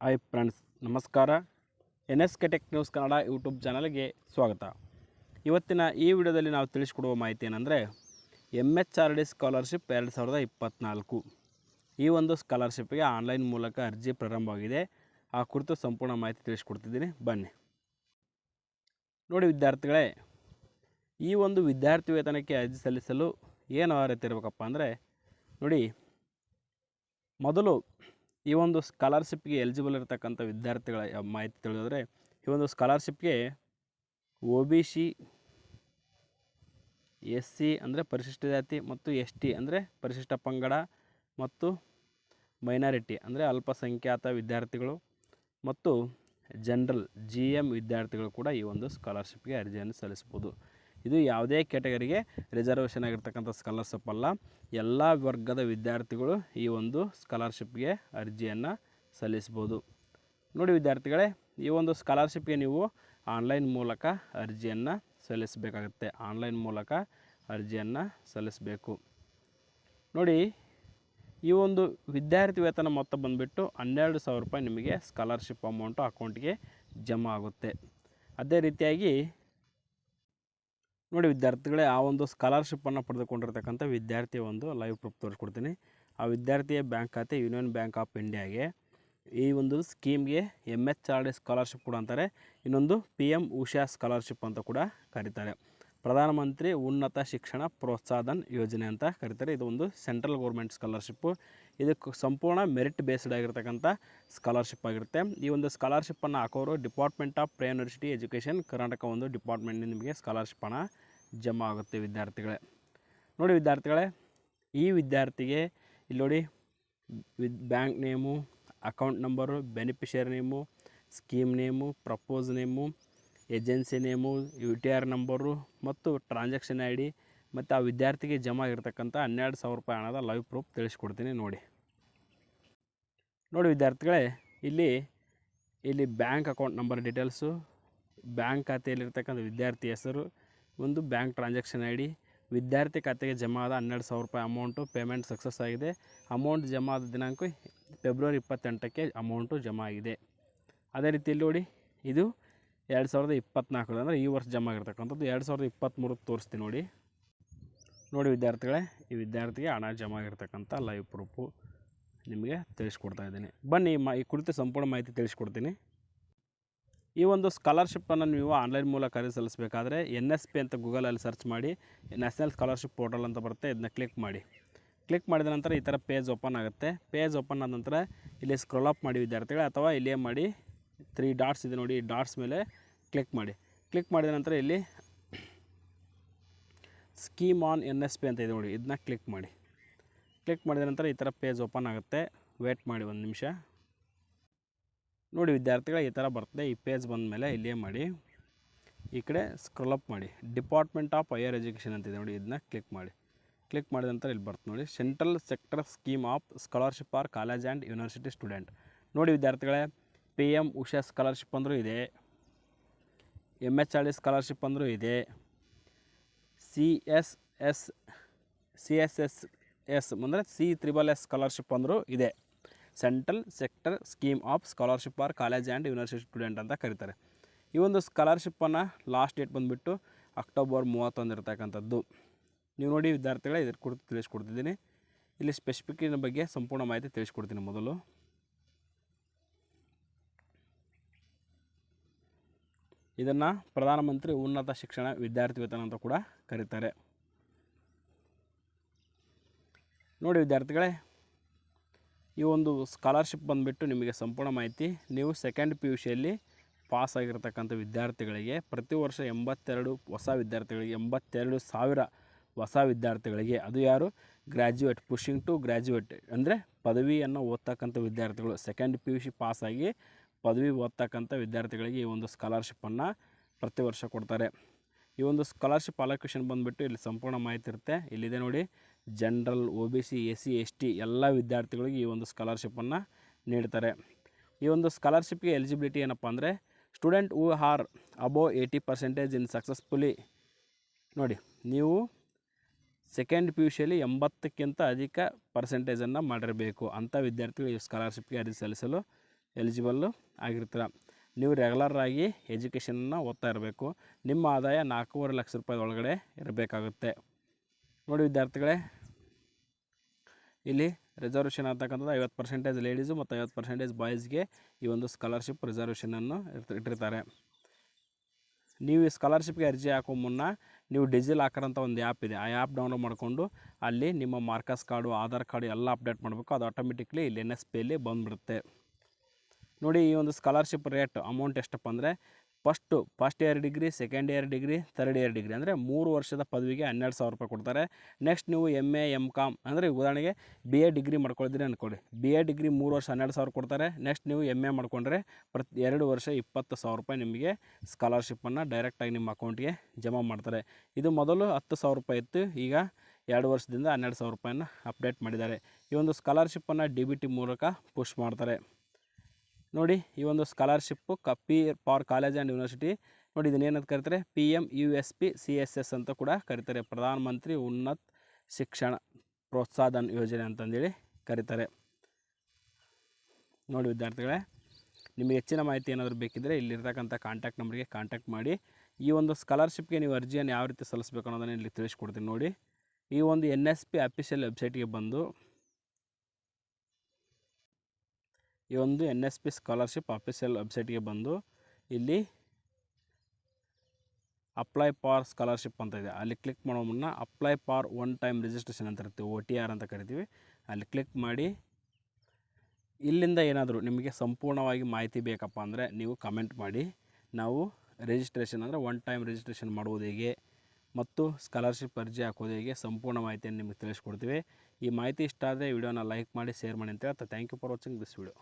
Hi friends, ನಮಸ್ಕಾರ. NSK tech news Kannada YouTube ಚಾನಲ್ಗೆ ಸ್ವಾಗತ. ಇವತ್ತಿನ ಈ ವಿಡಿಯೋದಲ್ಲಿ ನಾವು ತಿಳಿಸಿಕೊಡುವ ಮಾಹಿತಿ ಏನಂದರೆ MHRD ಸ್ಕಾಲರ್ಶಿಪ್ 2024 ಈ ಒಂದು ಸ್ಕಾಲರ್ಶಿಪ್ಗೆ ಆನ್ಲೈನ್ ಮೂಲಕ ಅರ್ಜಿ ಪ್ರಾರಂಭವಾಗಿದೆ. ಆ ಕುರಿತು ಸಂಪೂರ್ಣ ಮಾಹಿತಿ ತಿಳಿಸ್ಕೊಡ್ತಿದ್ದೀನಿ, ಬನ್ನಿ ನೋಡಿ. ವಿದ್ಯಾರ್ಥಿಗಳೇ, ಈ ಒಂದು ವಿದ್ಯಾರ್ಥಿ ವೇತನಕ್ಕೆ ಅರ್ಜಿ ಸಲ್ಲಿಸಲು ಏನು ಅರ್ಹತೆ ಇರಬೇಕಪ್ಪ ಅಂದರೆ ನೋಡಿ, ಮೊದಲು ಈ ಒಂದು ಸ್ಕಾಲರ್ಶಿಪ್ಗೆ ಎಲಿಜಿಬಲ್ ಇರತಕ್ಕಂಥ ವಿದ್ಯಾರ್ಥಿಗಳ ಮಾಹಿತಿ ತಿಳಿದ್ರೆ, ಈ ಒಂದು ಸ್ಕಾಲರ್ಶಿಪ್ಗೆ OBC, SC ಅಂದರೆ ಪರಿಶಿಷ್ಟ ಜಾತಿ ಮತ್ತು ST ಅಂದರೆ ಪರಿಶಿಷ್ಟ ಪಂಗಡ ಮತ್ತು ಮೈನಾರಿಟಿ ಅಂದರೆ ಅಲ್ಪಸಂಖ್ಯಾತ ವಿದ್ಯಾರ್ಥಿಗಳು ಮತ್ತು ಜನರಲ್ GM ವಿದ್ಯಾರ್ಥಿಗಳು ಕೂಡ ಈ ಒಂದು ಸ್ಕಾಲರ್ಶಿಪ್ಗೆ ಅರ್ಜಿಯನ್ನು ಸಲ್ಲಿಸ್ಬೋದು. ಇದು ಯಾವುದೇ ಕ್ಯಾಟಗರಿಗೆ ರಿಸರ್ವೇಷನ್ ಆಗಿರ್ತಕ್ಕಂಥ ಸ್ಕಾಲರ್ಶಿಪ್ ಅಲ್ಲ. ಎಲ್ಲ ವರ್ಗದ ವಿದ್ಯಾರ್ಥಿಗಳು ಈ ಒಂದು ಸ್ಕಾಲರ್ಶಿಪ್ಗೆ ಅರ್ಜಿಯನ್ನು ಸಲ್ಲಿಸ್ಬೋದು. ನೋಡಿ ವಿದ್ಯಾರ್ಥಿಗಳೇ, ಈ ಒಂದು ಸ್ಕಾಲರ್ಶಿಪ್ಗೆ ನೀವು ಆನ್ಲೈನ್ ಮೂಲಕ ಅರ್ಜಿಯನ್ನು ಸಲ್ಲಿಸಬೇಕಾಗುತ್ತೆ. ಆನ್ಲೈನ್ ಮೂಲಕ ಅರ್ಜಿಯನ್ನು ಸಲ್ಲಿಸಬೇಕು. ನೋಡಿ, ಈ ಒಂದು ವಿದ್ಯಾರ್ಥಿ ವೇತನ ಮೊತ್ತ ಬಂದುಬಿಟ್ಟು 12,000 ರೂಪಾಯಿ ನಿಮಗೆ ಸ್ಕಾಲರ್ಶಿಪ್ ಅಮೌಂಟು ಅಕೌಂಟ್ಗೆ ಜಮಾ ಆಗುತ್ತೆ. ಅದೇ ರೀತಿಯಾಗಿ ನೋಡಿ ವಿದ್ಯಾರ್ಥಿಗಳೇ, ಆ ಒಂದು ಸ್ಕಾಲರ್ಶಿಪ್ಪನ್ನು ಪಡೆದುಕೊಂಡಿರ್ತಕ್ಕಂಥ ವಿದ್ಯಾರ್ಥಿಯ ಒಂದು ಲೈವ್ ಪ್ರೂಫ್ ತೋರಿಸ್ಕೊಡ್ತೀನಿ. ಆ ವಿದ್ಯಾರ್ಥಿಯ ಬ್ಯಾಂಕ್ ಖಾತೆ ಯೂನಿಯನ್ ಬ್ಯಾಂಕ್ ಆಫ್ ಇಂಡಿಯಾಗೆ. ಈ ಒಂದು ಸ್ಕೀಮ್ಗೆ MHRD ಸ್ಕಾಲರ್ಶಿಪ್ ಕೂಡ ಅಂತಾರೆ. ಇನ್ನೊಂದು PM ಉಷಾ ಸ್ಕಾಲರ್ಶಿಪ್ ಅಂತ ಕೂಡ ಕರೀತಾರೆ. ಪ್ರಧಾನಮಂತ್ರಿ ಉನ್ನತ ಶಿಕ್ಷಣ ಪ್ರೋತ್ಸಾಹನ್ ಯೋಜನೆ ಅಂತ ಕರೀತಾರೆ. ಇದು ಒಂದು ಸೆಂಟ್ರಲ್ ಗೌರ್ಮೆಂಟ್ ಸ್ಕಾಲರ್ಶಿಪ್ಪು. ಇದಕ್ಕೆ ಸಂಪೂರ್ಣ ಮೆರಿಟ್ ಬೇಸ್ಡ್ ಆಗಿರ್ತಕ್ಕಂಥ ಸ್ಕಾಲರ್ಶಿಪ್ ಆಗಿರುತ್ತೆ. ಈ ಒಂದು ಸ್ಕಾಲರ್ಶಿಪ್ಪನ್ನು ಹಾಕೋರು department of pray university education Karnataka ಒಂದು ಡಿಪಾರ್ಟ್ಮೆಂಟ್ನಿಂದ ನಿಮಗೆ ಸ್ಕಾಲರ್ಶಿಪ್ ಹಣ ಜಮಾ ಆಗುತ್ತೆ ವಿದ್ಯಾರ್ಥಿಗಳೇ. ನೋಡಿ ವಿದ್ಯಾರ್ಥಿಗಳೇ, ಈ ವಿದ್ಯಾರ್ಥಿಗೆ ಇಲ್ಲಿ ನೋಡಿ bank name, account number, beneficiary name, scheme name, propose name, agency name, UTR number ಮತ್ತು ಟ್ರಾನ್ಸಾಕ್ಷನ್ ID ಮತ್ತು ಆ ವಿದ್ಯಾರ್ಥಿಗೆ ಜಮಾ ಆಗಿರ್ತಕ್ಕಂಥ 12,000 ರೂಪಾಯಿ ಹಣದ ಲೈವ್ ಪ್ರೂಫ್ ತಿಳಿಸ್ಕೊಡ್ತೀನಿ ನೋಡಿ. ನೋಡಿ ವಿದ್ಯಾರ್ಥಿಗಳೇ, ಇಲ್ಲಿ bank account number details, bank ಖಾತೆಯಲ್ಲಿರ್ತಕ್ಕಂಥ ವಿದ್ಯಾರ್ಥಿ ಹೆಸರು, ಒಂದು ಬ್ಯಾಂಕ್ ಟ್ರಾನ್ಸಾಕ್ಷನ್ ID, ವಿದ್ಯಾರ್ಥಿ ಖಾತೆಗೆ ಜಮಾ ಆದ 12,000 ರೂಪಾಯಿ ಅಮೌಂಟು ಪೇಮೆಂಟ್ ಸಕ್ಸಸ್ ಆಗಿದೆ. ಅಮೌಂಟ್ ಜಮಾ ಆದ ದಿನಾಂಕ ಫೆಬ್ರವರಿ 28ಕ್ಕೆ ಅಮೌಂಟು ಜಮಾ ಆಗಿದೆ. ಅದೇ ರೀತಿಯಲ್ಲಿ ನೋಡಿ, ಇದು 2024 ಅಂದರೆ ಈ ವರ್ಷ ಜಮಾ ಆಗಿರ್ತಕ್ಕಂಥದ್ದು. 2023 ತೋರಿಸ್ತೀನಿ ನೋಡಿ. ನೋಡಿ ವಿದ್ಯಾರ್ಥಿಗಳೇ, ಈ ವಿದ್ಯಾರ್ಥಿಗೆ ಹಣ ಜಮಾ ಆಗಿರ್ತಕ್ಕಂಥ ಲೈವ್ ಪ್ರೂಫು ನಿಮಗೆ ತಿಳಿಸ್ಕೊಡ್ತಾ ಇದ್ದೀನಿ. ಬನ್ನಿ ಈ ಕುರಿತು ಸಂಪೂರ್ಣ ಮಾಹಿತಿ ತಿಳಿಸ್ಕೊಡ್ತೀನಿ. ಈ ಒಂದು ಸ್ಕಾಲರ್ಶಿಪ್ಪನ್ನು ನೀವು ಆನ್ಲೈನ್ ಮೂಲಕ ಅರ್ಜಿ ಸಲ್ಲಿಸಬೇಕಾದ್ರೆ NSP ಅಂತ ಗೂಗಲಲ್ಲಿ ಸರ್ಚ್ ಮಾಡಿ, ನ್ಯಾಷನಲ್ ಸ್ಕಾಲರ್ಶಿಪ್ ಪೋರ್ಟಲ್ ಅಂತ ಬರುತ್ತೆ. ಇದನ್ನ ಕ್ಲಿಕ್ ಮಾಡಿ. ಕ್ಲಿಕ್ ಮಾಡಿದ ನಂತರ ಈ ಥರ ಪೇಜ್ ಓಪನ್ ಆಗುತ್ತೆ. ಪೇಜ್ ಓಪನ್ ಆದ ನಂತರ ಇಲ್ಲಿ ಸ್ಕ್ರೋಲ್ ಅಪ್ ಮಾಡಿ ವಿದ್ಯಾರ್ಥಿಗಳೇ, ಅಥವಾ ಇಲ್ಲಿ ಏನು ಮಾಡಿ 3 ಡಾಟ್ಸ್ ಇದೆ ನೋಡಿ, ಈ ಡಾಟ್ಸ್ ಮೇಲೆ ಕ್ಲಿಕ್ ಮಾಡಿ. ಕ್ಲಿಕ್ ಮಾಡಿದ ನಂತರ ಇಲ್ಲಿ ಸ್ಕೀಮ್ ಆನ್ NSP ಅಂತ ಇದೆ ನೋಡಿ, ಇದನ್ನ ಕ್ಲಿಕ್ ಮಾಡಿ. ಕ್ಲಿಕ್ ಮಾಡಿದ ನಂತರ ಈ ಥರ ಪೇಜ್ ಓಪನ್ ಆಗುತ್ತೆ. ವೇಟ್ ಮಾಡಿ ಒಂದು ನಿಮಿಷ. ನೋಡಿ ವಿದ್ಯಾರ್ಥಿಗಳು, ಈ ಥರ ಬರ್ತದೆ. ಈ ಪೇಜ್ ಬಂದ ಮೇಲೆ ಇಲ್ಲಿ ಏನು ಮಾಡಿ, ಈ ಕಡೆ ಸ್ಕ್ರೋಲ್ ಅಪ್ ಮಾಡಿ, ಡಿಪಾರ್ಟ್ಮೆಂಟ್ ಆಫ್ ಹೈಯರ್ ಎಜುಕೇಷನ್ ಅಂತಿದೆ ನೋಡಿ, ಇದನ್ನ ಕ್ಲಿಕ್ ಮಾಡಿ. ಕ್ಲಿಕ್ ಮಾಡಿದ ನಂತರ ಇಲ್ಲಿ ಬರ್ತದೆ ನೋಡಿ, central sector scheme of scholarship for college and university student. ನೋಡಿ ವಿದ್ಯಾರ್ಥಿಗಳೇ, PM ಉಷಾ ಸ್ಕಾಲರ್ಶಿಪ್ ಅಂದರೂ ಇದೆ, MHRD ಸ್ಕಾಲರ್ಶಿಪ್ ಅಂದರೂ ಇದೆ, CSSS ಅಂದರೆ CSSS ಸ್ಕಾಲರ್ಶಿಪ್ ಅಂದರೂ ಇದೆ. Central sector scheme of scholarship for college and university student ಅಂತ ಕರೀತಾರೆ. ಈ ಒಂದು ಸ್ಕಾಲರ್ಶಿಪ್ಪನ್ನು ಲಾಸ್ಟ್ ಡೇಟ್ ಬಂದುಬಿಟ್ಟು ಅಕ್ಟೋಬರ್ 31 ಇರ್ತಕ್ಕಂಥದ್ದು. ನೀವು ನೋಡಿ ವಿದ್ಯಾರ್ಥಿಗಳೇ, ಇದ್ರ ಕುರಿತು ತಿಳಿಸ್ಕೊಡ್ತಿದ್ದೀನಿ. ಇಲ್ಲಿ ಸ್ಪೆಸಿಫಿಕಿನ ಬಗ್ಗೆ ಸಂಪೂರ್ಣ ಮಾಹಿತಿ ತಿಳಿಸ್ಕೊಡ್ತೀನಿ. ಮೊದಲು ಇದನ್ನು ಪ್ರಧಾನಮಂತ್ರಿ ಉನ್ನತ ಶಿಕ್ಷಣ ವಿದ್ಯಾರ್ಥಿ ವೇತನ ಅಂತ ಕೂಡ ಕರೀತಾರೆ. ನೋಡಿ ವಿದ್ಯಾರ್ಥಿಗಳೇ, ಈ ಒಂದು ಸ್ಕಾಲರ್ಶಿಪ್ ಬಂದುಬಿಟ್ಟು ನಿಮಗೆ ಸಂಪೂರ್ಣ ಮಾಹಿತಿ. ನೀವು ಸೆಕೆಂಡ್ PUCಯಲ್ಲಿ ಪಾಸ್ ಆಗಿರ್ತಕ್ಕಂಥ ವಿದ್ಯಾರ್ಥಿಗಳಿಗೆ ಪ್ರತಿ ವರ್ಷ 82 ಹೊಸ ವಿದ್ಯಾರ್ಥಿಗಳಿಗೆ, 82,000 ಹೊಸ ವಿದ್ಯಾರ್ಥಿಗಳಿಗೆ, ಅದು ಯಾರು ಗ್ರ್ಯಾಜುಯೇಟ್, ಪುಷಿಂಗ್ ಟು ಗ್ರ್ಯಾಜುಯೇಟ್ ಅಂದರೆ ಪದವಿಯನ್ನು ಓದ್ತಕ್ಕಂಥ ವಿದ್ಯಾರ್ಥಿಗಳು, ಸೆಕೆಂಡ್ PUC ಪಾಸಾಗಿ ಪದವಿ ಓದ್ತಕ್ಕಂಥ ವಿದ್ಯಾರ್ಥಿಗಳಿಗೆ ಈ ಒಂದು ಸ್ಕಾಲರ್ಶಿಪ್ಪನ್ನು ಪ್ರತಿ ವರ್ಷ ಕೊಡ್ತಾರೆ. ಈ ಒಂದು ಸ್ಕಾಲರ್ಶಿಪ್ ಅಲೋಕೇಶನ್ ಬಂದುಬಿಟ್ಟು ಇಲ್ಲಿ ಸಂಪೂರ್ಣ ಮಾಹಿತಿ ಇರುತ್ತೆ. ಇಲ್ಲಿದೆ ನೋಡಿ, ಜನರಲ್, OBC, SC, ST ಎಲ್ಲ ವಿದ್ಯಾರ್ಥಿಗಳಿಗೆ ಈ ಒಂದು ಸ್ಕಾಲರ್ಶಿಪ್ಪನ್ನು ನೀಡ್ತಾರೆ. ಈ ಒಂದು ಸ್ಕಾಲರ್ಶಿಪ್ಗೆ ಎಲಿಜಿಬಿಲಿಟಿ ಏನಪ್ಪ ಅಂದರೆ, student who are above 80% in successfully. ನೋಡಿ, ನೀವು ಸೆಕೆಂಡ್ PUCಯಲ್ಲಿ 80ಕ್ಕಿಂತ ಅಧಿಕ ಪರ್ಸೆಂಟೇಜನ್ನು ಮಾಡಿರಬೇಕು ಅಂಥ ವಿದ್ಯಾರ್ಥಿಗಳು ಈ ಸ್ಕಾಲರ್ಶಿಪ್ಗೆ ಅರ್ಜಿ ಸಲ್ಲಿಸಲು ಎಲಿಜಿಬಲ್ಲು ಆಗಿರ್ತೀರ. ನೀವು ರೆಗ್ಯುಲರಾಗಿ ಎಜುಕೇಷನನ್ನು ಓದ್ತಾ ಇರಬೇಕು. ನಿಮ್ಮ ಆದಾಯ 4.5 ಲಕ್ಷ ರೂಪಾಯಿ ಒಳಗಡೆ ಇರಬೇಕಾಗುತ್ತೆ. ನೋಡಿ ವಿದ್ಯಾರ್ಥಿಗಳೇ, ಇಲ್ಲಿ ರಿಸರ್ವೇಷನ್ ಅಂತಕ್ಕಂಥದ್ದು 50% ಲೇಡೀಸು ಮತ್ತು 50% ಬಾಯ್ಸ್ಗೆ ಈ ಒಂದು ಸ್ಕಾಲರ್ಶಿಪ್ ರಿಸರ್ವೇಷನನ್ನು ಇಟ್ಟಿರ್ತಾರೆ. ನೀವು ಈ ಸ್ಕಾಲರ್ಶಿಪ್ಗೆ ಅರ್ಜಿ ಹಾಕೋ ಮುನ್ನ ನೀವು ಡಿಜಿಲಾಕರ್ ಅಂತ ಒಂದು ಆ್ಯಪ್ ಇದೆ, ಆ ಆ್ಯಪ್ ಡೌನ್ಲೋಡ್ ಮಾಡಿಕೊಂಡು ಅಲ್ಲಿ ನಿಮ್ಮ ಮಾರ್ಕಸ್ ಕಾರ್ಡು, ಆಧಾರ್ ಕಾರ್ಡು ಎಲ್ಲ ಅಪ್ಡೇಟ್ ಮಾಡಬೇಕು. ಅದು ಆಟೋಮೆಟಿಕ್ಲಿ ಇಲ್ಲಿ NSPಯಲ್ಲಿ ಬಂದುಬಿಡುತ್ತೆ. ನೋಡಿ, ಈ ಒಂದು ಸ್ಕಾಲರ್ಶಿಪ್ ರೇಟ್ ಅಮೌಂಟ್ ಎಷ್ಟಪ್ಪ ಅಂದರೆ first year degree, second year degree, third year degree ಅಂದರೆ 3 ವರ್ಷದ ಪದವಿಗೆ 12,000 ರೂಪಾಯಿ ಕೊಡ್ತಾರೆ. ನೆಕ್ಸ್ಟ್ ನೀವು MA MCom ಅಂದರೆ ಉದಾಹರಣೆಗೆ BA ಡಿಗ್ರಿ ಮಾಡ್ಕೊಳಿದ್ರಿ ಅಂದ್ಕೊಳ್ಳಿ, BA ಡಿಗ್ರಿ 3 ವರ್ಷ 12,000 ಕೊಡ್ತಾರೆ. ನೆಕ್ಸ್ಟ್ ನೀವು MA ಮಾಡ್ಕೊಂಡ್ರೆ 2 ವರ್ಷ 20,000 ರೂಪಾಯಿ ನಿಮಗೆ ಸ್ಕಾಲರ್ಶಿಪ್ಪನ್ನು ಡೈರೆಕ್ಟಾಗಿ ನಿಮ್ಮ ಅಕೌಂಟ್ಗೆ ಜಮಾ ಮಾಡ್ತಾರೆ. ಇದು ಮೊದಲು 10,000 ರೂಪಾಯಿ ಇತ್ತು, ಈಗ 2 ವರ್ಷದಿಂದ 12,000 ರೂಪಾಯಿನ ಅಪ್ಡೇಟ್ ಮಾಡಿದ್ದಾರೆ. ಈ ಒಂದು ಸ್ಕಾಲರ್ಶಿಪ್ಪನ್ನು DBT ಮೂಲಕ ಪುಷ್ ಮಾಡ್ತಾರೆ. ನೋಡಿ, ಈ ಒಂದು scholarship for college and university. ನೋಡಿ, ಇದನ್ನೇನಂತ ಕರೀತಾರೆ, PMUSP CSS ಅಂತ ಕೂಡ ಕರೀತಾರೆ, ಪ್ರಧಾನ ಮಂತ್ರಿ ಉನ್ನತ ಶಿಕ್ಷಣ ಪ್ರೋತ್ಸಾಹನ ಯೋಜನೆ ಅಂತಂದೇಳಿ ಕರೀತಾರೆ. ನೋಡಿ ವಿದ್ಯಾರ್ಥಿಗಳೇ, ನಿಮಗೆ ಹೆಚ್ಚಿನ ಮಾಹಿತಿ ಏನಾದರೂ ಬೇಕಿದ್ದರೆ ಇಲ್ಲಿರ್ತಕ್ಕಂಥ ಕಾಂಟ್ಯಾಕ್ಟ್ ನಂಬರ್ಗೆ ಕಾಂಟ್ಯಾಕ್ಟ್ ಮಾಡಿ. ಈ ಒಂದು ಸ್ಕಾಲರ್ಶಿಪ್ಗೆ ನೀವು ಅರ್ಜಿಯನ್ನು ಯಾವ ರೀತಿ ಸಲ್ಲಿಸಬೇಕು ಅನ್ನೋದನ್ನು ಇಲ್ಲಿ ತಿಳಿಸ್ಕೊಡ್ತೀನಿ. ನೋಡಿ, ಈ ಒಂದು NSP ಅಫಿಷಿಯಲ್ ವೆಬ್ಸೈಟ್ಗೆ ಬಂದು ಈ ಒಂದು NSP ಸ್ಕಾಲರ್ಶಿಪ್ ಅಫಿಷಿಯಲ್ ವೆಬ್ಸೈಟ್ಗೆ ಬಂದು ಇಲ್ಲಿ ಅಪ್ಲೈ ಫಾರ್ ಸ್ಕಾಲರ್ಶಿಪ್ ಅಂತ ಇದೆ, ಅಲ್ಲಿ ಕ್ಲಿಕ್ ಮಾಡೋ ಮುನ್ನ apply for one time registration ಅಂತ ಇರ್ತೀವಿ, OTR ಅಂತ ಕರಿತೀವಿ. ಅಲ್ಲಿ ಕ್ಲಿಕ್ ಮಾಡಿ ಇಲ್ಲಿಂದ ಏನಾದರೂ ನಿಮಗೆ ಸಂಪೂರ್ಣವಾಗಿ ಮಾಹಿತಿ ಬೇಕಪ್ಪ ಅಂದರೆ ನೀವು ಕಮೆಂಟ್ ಮಾಡಿ. ನಾವು ರಿಜಿಸ್ಟ್ರೇಷನ್ ಅಂದರೆ ಒನ್ ಟೈಮ್ ರಿಜಿಸ್ಟ್ರೇಷನ್ ಮಾಡುವುದು ಹೇಗೆ ಮತ್ತು ಸ್ಕಾಲರ್ಶಿಪ್ ಅರ್ಜಿ ಹಾಕೋದು ಹೇಗೆ ಸಂಪೂರ್ಣ ಮಾಹಿತಿಯನ್ನು ನಿಮಗೆ ತಿಳಿಸ್ಕೊಡ್ತೀವಿ. ಈ ಮಾಹಿತಿ ಇಷ್ಟ ಆದರೆ ವಿಡಿಯೋನ ಲೈಕ್ ಮಾಡಿ, ಶೇರ್ ಮಾಡಿ ಅಂತ ಹೇಳ್ತಾ thank you for watching this video.